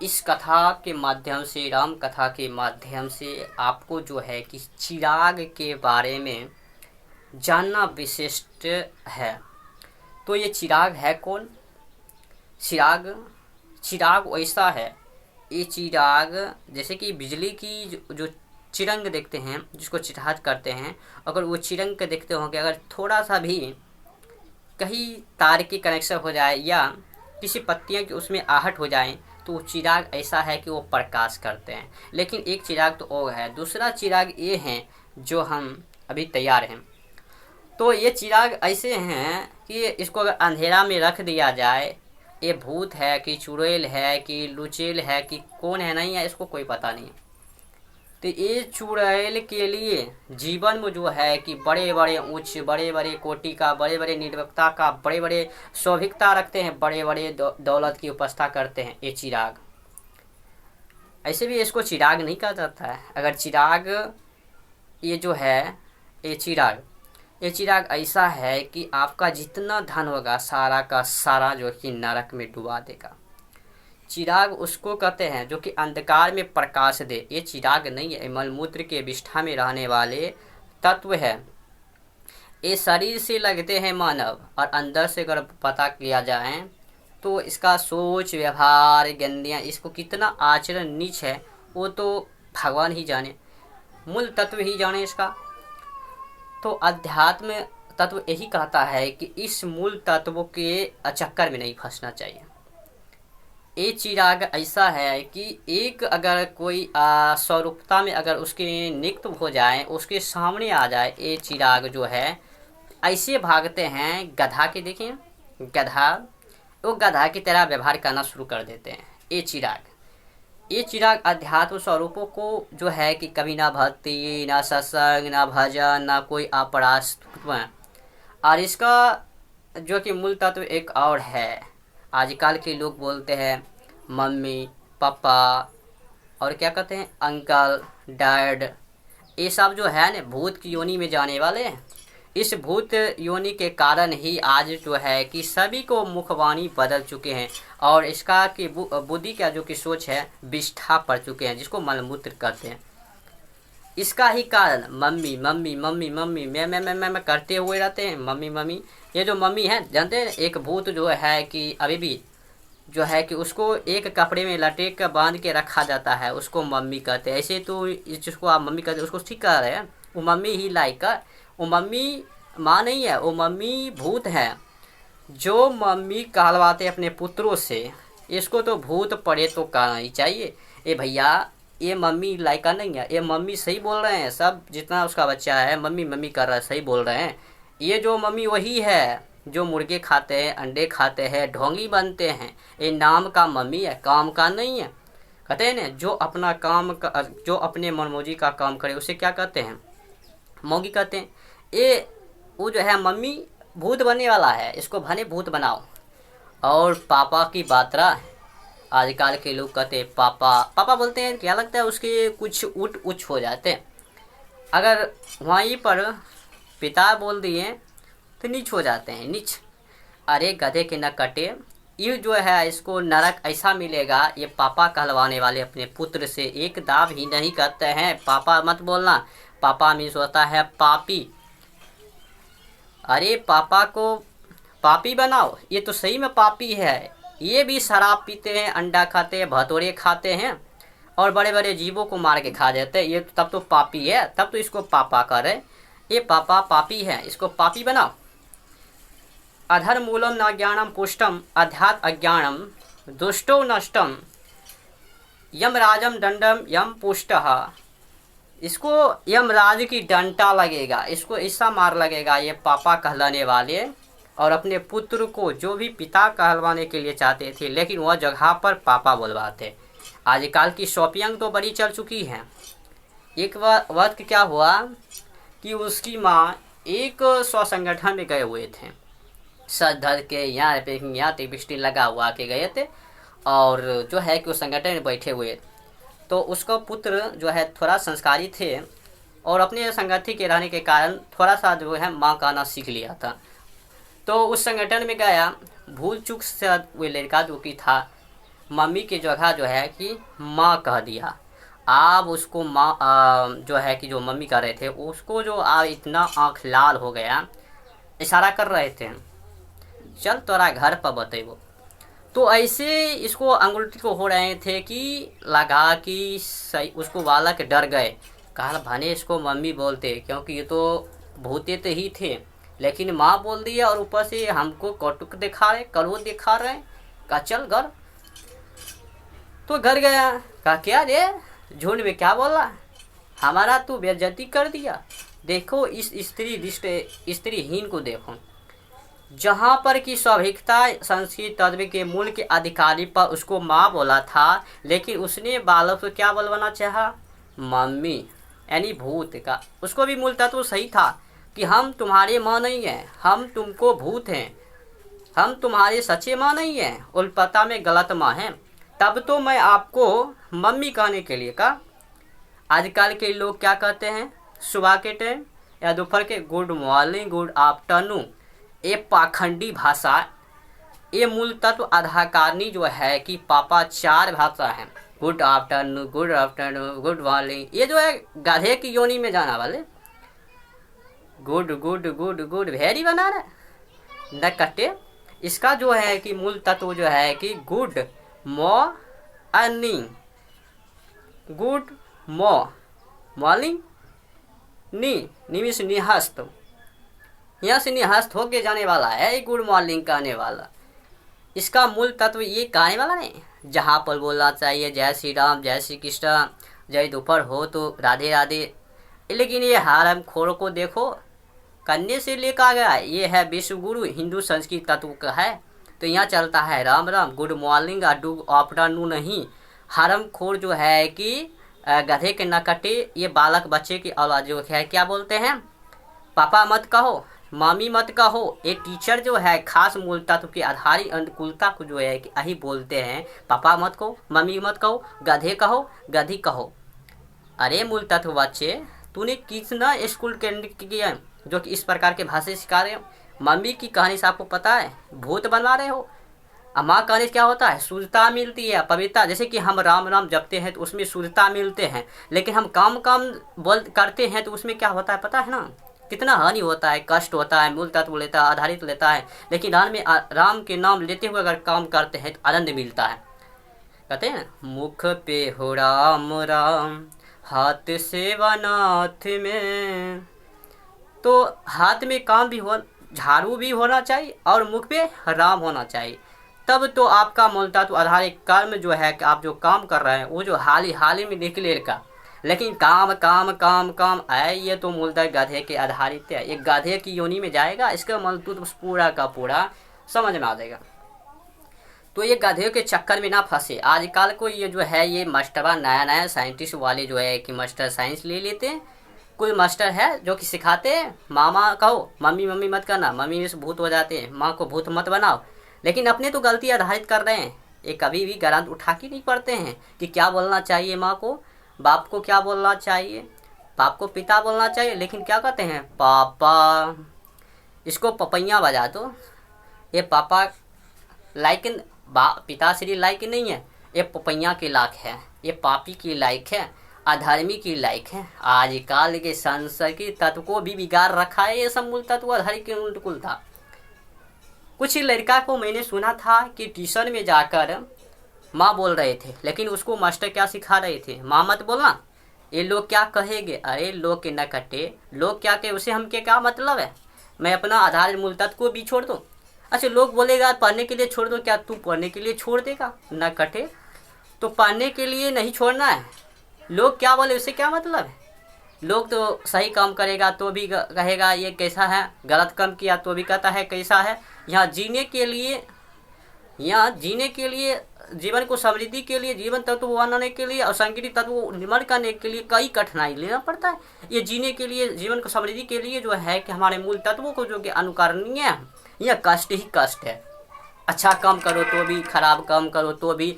इस कथा के माध्यम से, राम कथा के माध्यम से आपको जो है कि चिराग के बारे में जानना विशिष्ट है। तो ये चिराग है कौन? चिराग चिराग वैसा है, ये चिराग जैसे कि बिजली की जो चिरंग देखते हैं, जिसको चिराग करते हैं, अगर वो चिरंग के देखते होंगे, अगर थोड़ा सा भी कहीं तार की कनेक्शन हो जाए या किसी पत्तियां की उसमें आहट हो जाए तो वो चिराग ऐसा है कि वो प्रकाश करते हैं। लेकिन एक चिराग तो और है, दूसरा चिराग ये है जो हम अभी तैयार हैं। तो ये चिराग ऐसे हैं कि इसको अगर अंधेरा में रख दिया जाए, ये भूत है कि चुड़ैल है कि लुचैल है कि कौन है, नहीं है, इसको कोई पता नहीं। तो ये चुड़ैल के लिए जीवन में जो है कि बड़े बड़े उच्च, बड़े बड़े कोटि का, बड़े बड़े निर्भकता का, बड़े बड़े सौभिकता रखते हैं, बड़े बड़े दौलत की उपासना करते हैं ये चिराग। ऐसे भी इसको चिराग नहीं कहा जाता है। अगर चिराग ये जो है ये चिराग ऐसा है कि आपका जितना धन होगा सारा का सारा जो कि नरक में डुबा देगा। चिराग उसको कहते हैं जो कि अंधकार में प्रकाश दे। ये चिराग नहीं है, मलमूत्र के विष्ठा में रहने वाले तत्व है। ये शरीर से लगते हैं मानव, और अंदर से अगर पता किया जाए तो इसका सोच, व्यवहार, गंदियाँ, इसको कितना आचरण नीच है वो तो भगवान ही जाने, मूल तत्व ही जाने इसका। तो अध्यात्म तत्व यही कहता है कि इस मूल तत्व के चक्कर में नहीं फंसना चाहिए। ये चिराग ऐसा है कि एक अगर कोई स्वरूपता में अगर उसके नियुक्त हो जाए, उसके सामने आ जाए, ये चिराग जो है ऐसे भागते हैं गधा के, देखें गधा, वो गधा की तरह व्यवहार करना शुरू कर देते हैं। ये चिराग अध्यात्म स्वरूपों को जो है कि कभी ना भक्ति, ना सत्संग, ना भजन, ना कोई अपराध, और इसका जो कि मूल तत्व एक और है। आजकल के लोग बोलते हैं मम्मी, पापा, और क्या कहते हैं अंकल, डैड, ये सब जो है ना भूत की योनि में जाने वाले हैं। इस भूत योनि के कारण ही आज जो है कि सभी को मुखवाणी बदल चुके हैं, और इसका कि बुद्धि का जो कि सोच है विष्ठा पड़ चुके हैं, जिसको मलमूत्र कहते हैं। इसका ही कारण मम्मी मम्मी मम्मी मम्मी मैं करते हुए रहते हैं। मम्मी मम्मी, ये जो मम्मी है जानते हैं, एक भूत जो है कि अभी भी जो है कि उसको एक कपड़े में लटेक कर बांध के रखा जाता है, उसको मम्मी कहते हैं। ऐसे तो जिसको आप मम्मी कहते हैं उसको ठीक कह रहे हैं, वो मम्मी ही लाइक का, वो मम्मी माँ नहीं है, वो मम्मी भूत है जो मम्मी कहलवाते अपने पुत्रों से। इसको तो भूत पड़े तो कहना ही चाहिए। ये भैया ये मम्मी लाइका नहीं है, ये मम्मी सही बोल रहे हैं, सब जितना उसका बच्चा है मम्मी मम्मी कर रहा है, सही बोल रहे हैं। ये जो मम्मी वही है जो मुर्गे खाते हैं, अंडे खाते हैं, ढोंगी बनते हैं। ये नाम का मम्मी है, काम का नहीं है। कहते हैं ना जो अपना काम का, जो अपने मनमौजी का काम करे उसे क्या कहते हैं, मौगी कहते हैं। ये वो जो है मम्मी भूत बनने वाला है, इसको भने भूत बनाओ। और पापा की बात रहा, आजकल के लोग कहते हैं पापा पापा बोलते हैं, क्या लगता है उसके कुछ उठ उच्च हो जाते हैं। अगर वहीं पर पिता बोल दिए तो नीच हो जाते हैं, नीच। अरे गधे के न कटे, ये जो है इसको नरक ऐसा मिलेगा। ये पापा कहलवाने वाले अपने पुत्र से एक दाव ही नहीं करते हैं। पापा मत बोलना, पापा मीन्स होता है पापी। अरे पापा को पापी बनाओ, ये तो सही में पापी है। ये भी शराब पीते हैं, अंडा खाते हैं, भतोरे खाते हैं, और बड़े बड़े जीवों को मार के खा देते हैं। ये तब तो पापी है, तब तो इसको पापा करे। ये पापा पापी है, इसको पापी बनाओ। अधर मूलम न ज्ञानम पुष्टम अध्यात्म अज्ञानम दुष्टो नष्टम यमराजम दंडम यम पुष्टः। इसको यमराज की डंटा लगेगा, इसको ऐसा मार लगेगा ये पापा कहलाने वाले, और अपने पुत्र को जो भी पिता कहलवाने के लिए चाहते थे लेकिन वह जगह पर पापा बुलवाते। आजकल की शॉपिंग तो बड़ी चल चुकी है। एक वक्त क्या हुआ कि उसकी माँ एक संगठन में गए हुए थे, सर धर के यहाँ पे यहाँ टिबिस्टी लगा हुआ के गए थे, और जो है कि वो संगठन में बैठे हुए। तो उसका पुत्र जो है थोड़ा संस्कारी थे, और अपने संगति के रहने के कारण थोड़ा सा जो है माँ कहना सीख लिया था। तो उस संगठन में गया, भूल चूक से वो लड़का जो कि था मम्मी की जगह जो है कि माँ कह दिया। आप उसको माँ जो है कि जो मम्मी कह रहे थे उसको जो आप इतना आँख लाल हो गया, इशारा कर रहे थे चल तोरा घर पर बतेबो। तो ऐसे इसको अंगुल्टी को हो रहे थे कि लगा कि सही, उसको बालक डर गए। कहा भने इसको मम्मी बोलते क्योंकि ये तो भूते तो ही थे, लेकिन माँ बोल दिया और ऊपर से हमको कौटुक दिखा रहे, कलहो दिखा रहे। कहा चल घर। तो घर गया। कहा क्या रे झुंड में क्या बोला, हमारा तू बेइज्जती कर दिया। देखो इस स्त्रीहीन को देखो, जहाँ पर कि स्वाभाविकता संस्कृत तत्व के मूल के अधिकारी पर उसको माँ बोला था, लेकिन उसने बालक को क्या बोलवाना चाहा, मम्मी, यानी भूत का। उसको भी मूल तत्व सही था कि हम तुम्हारे माँ नहीं हैं, हम तुमको भूत हैं, हम तुम्हारे सच्चे माँ नहीं हैं, उल्पता में गलत माँ हैं। तब तो मैं आपको मम्मी कहने के लिए कहा। आजकल के लोग क्या कहते हैं, सुबह के टाइम या दोपहर के गुड मॉर्निंग, गुड आफ्टरनून। ये पाखंडी भाषा, ये मूल तत्व आधाकारणी जो है कि पापा चार भाषा है, गुड आफ्टरनून, गुड मॉर्निंग। ये जो है गधे की योनि में जाना वाले, good good good good very बना रहे न कटे। इसका जो है कि मूल तत्व जो है कि गुड मॉर्निंग, गुड मॉर्निंग, निमिष निहस्त, यहाँ से निहस्त होके जाने वाला है गुड मॉर्निंग कहने वाला। इसका मूल तत्व ये कहने वाला नहीं, जहाँ पर बोलना चाहिए जय श्री राम, जय श्री कृष्ण, जय दोपहर हो तो राधे राधे। लेकिन ये हराम खोर को देखो, कन्या से लेकर गया, ये है विश्व गुरु हिंदू संस्कृत तत्व का है। तो यहाँ चलता है राम राम, गुड मॉर्निंग और गुड आफ्टरनून नहीं। हरम खोर जो है कि गधे के न कटे, ये बालक बच्चे की आवाज़ जो है क्या बोलते हैं, पापा मत कहो, मामी मत कहो। एक टीचर जो है खास मूल तत्व के आधारी अनुकूलता को जो है कि यही बोलते हैं, पापा मत कहो, मम्मी मत कहो, गधे कहो, गधी कहो। अरे मूल तत्व बच्चे, तूने कितना स्कूल किया जो कि इस प्रकार के भाषा सिखा रहे हो। मम्मी की कहानी से आपको पता है भूत बनवा रहे हो। माँ कहानी क्या होता है, शुद्धता मिलती है, पवित्रता। जैसे कि हम राम राम जपते हैं तो उसमें शुद्धता मिलते हैं, लेकिन हम काम बोल करते हैं तो उसमें क्या होता है पता है ना, कितना हानि होता है, कष्ट होता है। मूल तत्व लेता है, आधारित लेता है, लेकिन राम के नाम लेते हुए अगर काम करते हैं तो आनंद मिलता है। कहते हैं मुख पे हो राम राम, हाथ से वनाथ में। तो हाथ में काम भी हो, झाड़ू भी होना चाहिए और मुख पे राम होना चाहिए, तब तो आपका मूल तत्व आधारित कर्म जो है कि आप जो काम कर रहे हैं वो जो हाल ही में निकलेगा। लेकिन काम काम काम काम आए, ये तो मूलतः गधे के आधारित है। एक गधे की योनि में जाएगा, इसका मूल तत्व पूरा का पूरा समझ में आ जाएगा। तो ये गधे के चक्कर में ना फंसे। आजकल को ये जो है ये मास्टरवा नया साइंटिस्ट वाले जो है कि मास्टर साइंस ले लेते हैं। कोई मास्टर है जो कि सिखाते हैं मामा कहो, मम्मी मम्मी मत करना, मम्मी से भूत हो जाते हैं, माँ को भूत मत बनाओ। लेकिन अपने तो गलती आधारित कर रहे हैं। ये कभी भी ग्रंथ उठा के नहीं पढ़ते हैं कि क्या बोलना चाहिए माँ को, बाप को क्या बोलना चाहिए, बाप को पिता बोलना चाहिए। लेकिन क्या कहते हैं पापा, इसको पपैया बजा दो। ये पापा लायक, पिताश्री लायक नहीं है, ये पपैया के लायक है, ये पापी की लायक है, अधर्मी की लायक है। आजकल के संस्कृत तत्व को भी बिगाड़ रखा है ये सब मूल तत्व आधारित के अनुकूल था। कुछ लड़का को मैंने सुना था कि ट्यूशन में जाकर माँ बोल रहे थे, लेकिन उसको मास्टर क्या सिखा रहे थे, माँ मत बोलना, ये लोग क्या कहेंगे। अरे लोग के न कटे, लोग क्या कहे उसे हम क्या मतलब है, मैं अपना आधार मूल तत्व को भी छोड़ दूँ। अच्छा लोग बोलेगा पढ़ने के लिए छोड़ दो, क्या तू पढ़ने के लिए छोड़ देगा, न कटे तो पढ़ने के लिए नहीं छोड़ना है। लोग क्या बोले उससे क्या मतलब है। लोग तो सही काम करेगा तो भी कहेगा ये कैसा है, गलत काम किया तो भी कहता है कैसा है। यहाँ जीने के लिए जीवन को समृद्धि के लिए, जीवन तत्व बनाने के लिए और संगीत तत्व निर्माण करने के लिए कई कठिनाई लेना पड़ता है। ये जीने के लिए, जीवन को समृद्धि के लिए जो है कि हमारे मूल तत्वों को जो कि अनुकरणीय है, यह कष्ट ही कष्ट है। अच्छा काम करो तो भी, खराब काम करो तो भी,